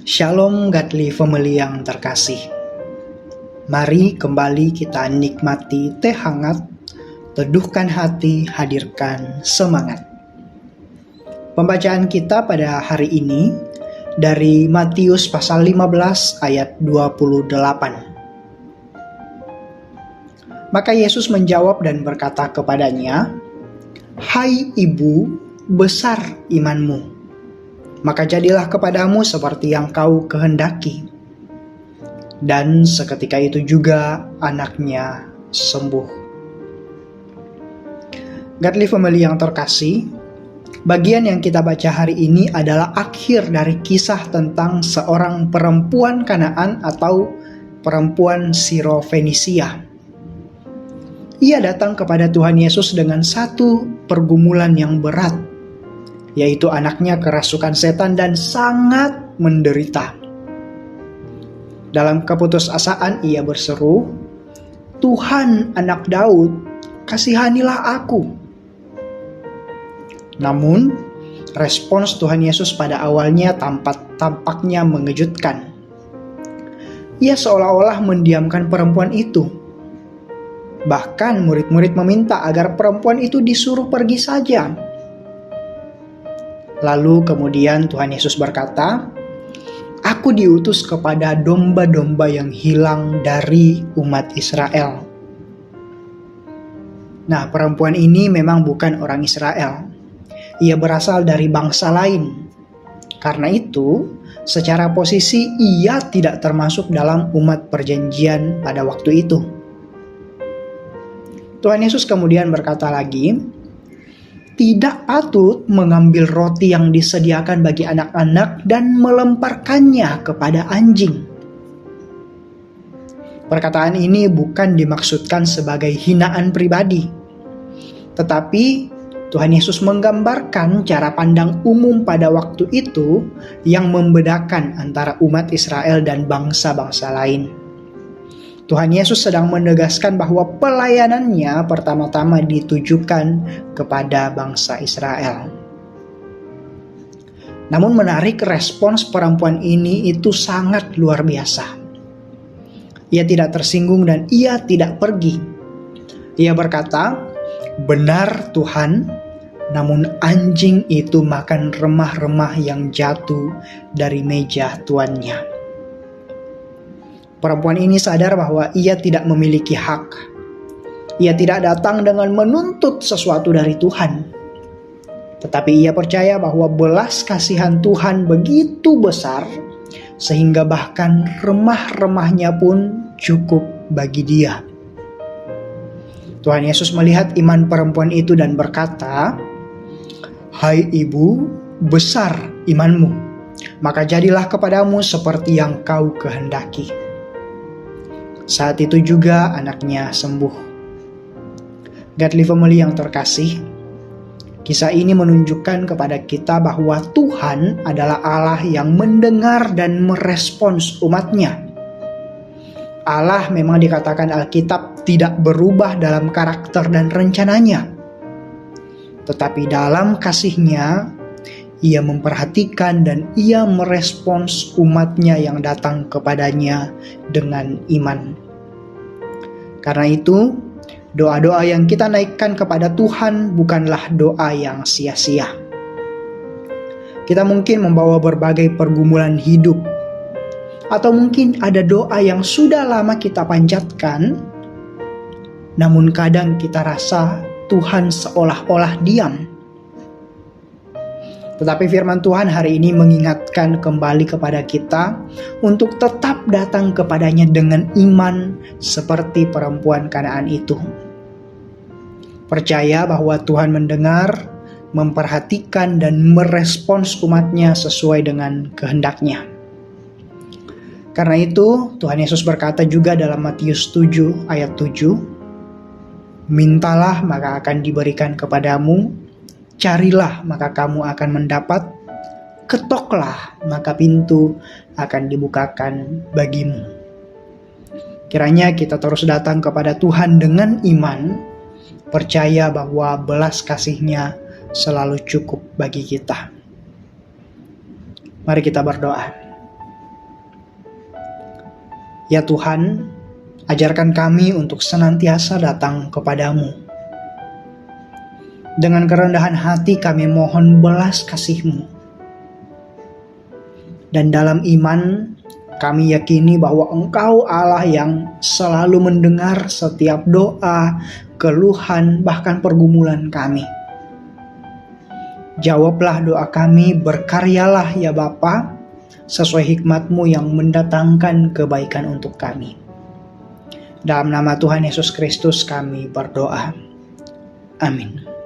Shalom Godly Family yang terkasih. Mari kembali kita nikmati teh hangat, teduhkan hati, hadirkan semangat. Pembacaan kita pada hari ini dari Matius pasal 15 ayat 28. Maka Yesus menjawab dan berkata kepadanya, "Hai ibu, besar imanmu. Maka jadilah kepadamu seperti yang kau kehendaki." Dan seketika itu juga anaknya sembuh. Godly Family yang terkasih, bagian yang kita baca hari ini adalah akhir dari kisah tentang seorang perempuan Kanaan atau perempuan Sirofenisia. Ia datang kepada Tuhan Yesus dengan satu pergumulan yang berat, yaitu anaknya kerasukan setan dan sangat menderita. Dalam keputusasaan ia berseru, "Tuhan, Anak Daud, kasihanilah aku." Namun, respons Tuhan Yesus pada awalnya tampaknya mengejutkan. Ia seolah-olah mendiamkan perempuan itu. Bahkan murid-murid meminta agar perempuan itu disuruh pergi saja. Lalu kemudian Tuhan Yesus berkata, "Aku diutus kepada domba-domba yang hilang dari umat Israel." Nah, perempuan ini memang bukan orang Israel. Ia berasal dari bangsa lain. Karena itu, secara posisi ia tidak termasuk dalam umat perjanjian pada waktu itu. Tuhan Yesus kemudian berkata lagi, "Tidak patut mengambil roti yang disediakan bagi anak-anak dan melemparkannya kepada anjing." Perkataan ini bukan dimaksudkan sebagai hinaan pribadi, tetapi Tuhan Yesus menggambarkan cara pandang umum pada waktu itu yang membedakan antara umat Israel dan bangsa-bangsa lain. Tuhan Yesus sedang menegaskan bahwa pelayanannya pertama-tama ditujukan kepada bangsa Israel. Namun menarik, respons perempuan ini itu sangat luar biasa. Ia tidak tersinggung dan ia tidak pergi. Ia berkata, "Benar Tuhan, namun anjing itu makan remah-remah yang jatuh dari meja tuannya." Perempuan ini sadar bahwa ia tidak memiliki hak. Ia tidak datang dengan menuntut sesuatu dari Tuhan. Tetapi ia percaya bahwa belas kasihan Tuhan begitu besar, sehingga bahkan remah-remahnya pun cukup bagi dia. Tuhan Yesus melihat iman perempuan itu dan berkata, "Hai ibu, besar imanmu. Maka jadilah kepadamu seperti yang kau kehendaki." Saat itu juga anaknya sembuh. Godly Family yang terkasih, kisah ini menunjukkan kepada kita bahwa Tuhan adalah Allah yang mendengar dan merespons umatnya. Allah memang dikatakan Alkitab tidak berubah dalam karakter dan rencananya. Tetapi dalam kasihnya, ia memperhatikan dan ia merespons umatnya yang datang kepadanya dengan iman. Karena itu, doa-doa yang kita naikkan kepada Tuhan bukanlah doa yang sia-sia. Kita mungkin membawa berbagai pergumulan hidup, atau mungkin ada doa yang sudah lama kita panjatkan, namun kadang kita rasa Tuhan seolah-olah diam. Tetapi firman Tuhan hari ini mengingatkan kembali kepada kita untuk tetap datang kepadanya dengan iman seperti perempuan Kanaan itu. Percaya bahwa Tuhan mendengar, memperhatikan dan merespons umatnya sesuai dengan kehendaknya. Karena itu Tuhan Yesus berkata juga dalam Matius 7 ayat 7, "Mintalah maka akan diberikan kepadamu, carilah maka kamu akan mendapat, ketoklah maka pintu akan dibukakan bagimu." Kiranya kita terus datang kepada Tuhan dengan iman, percaya bahwa belas kasih-Nya selalu cukup bagi kita. Mari kita berdoa. Ya Tuhan, ajarkan kami untuk senantiasa datang kepadamu. Dengan kerendahan hati kami mohon belas kasih-Mu. Dan dalam iman kami yakini bahwa Engkau Allah yang selalu mendengar setiap doa, keluhan, bahkan pergumulan kami. Jawablah doa kami, berkaryalah ya Bapa, sesuai hikmat-Mu yang mendatangkan kebaikan untuk kami. Dalam nama Tuhan Yesus Kristus kami berdoa. Amin.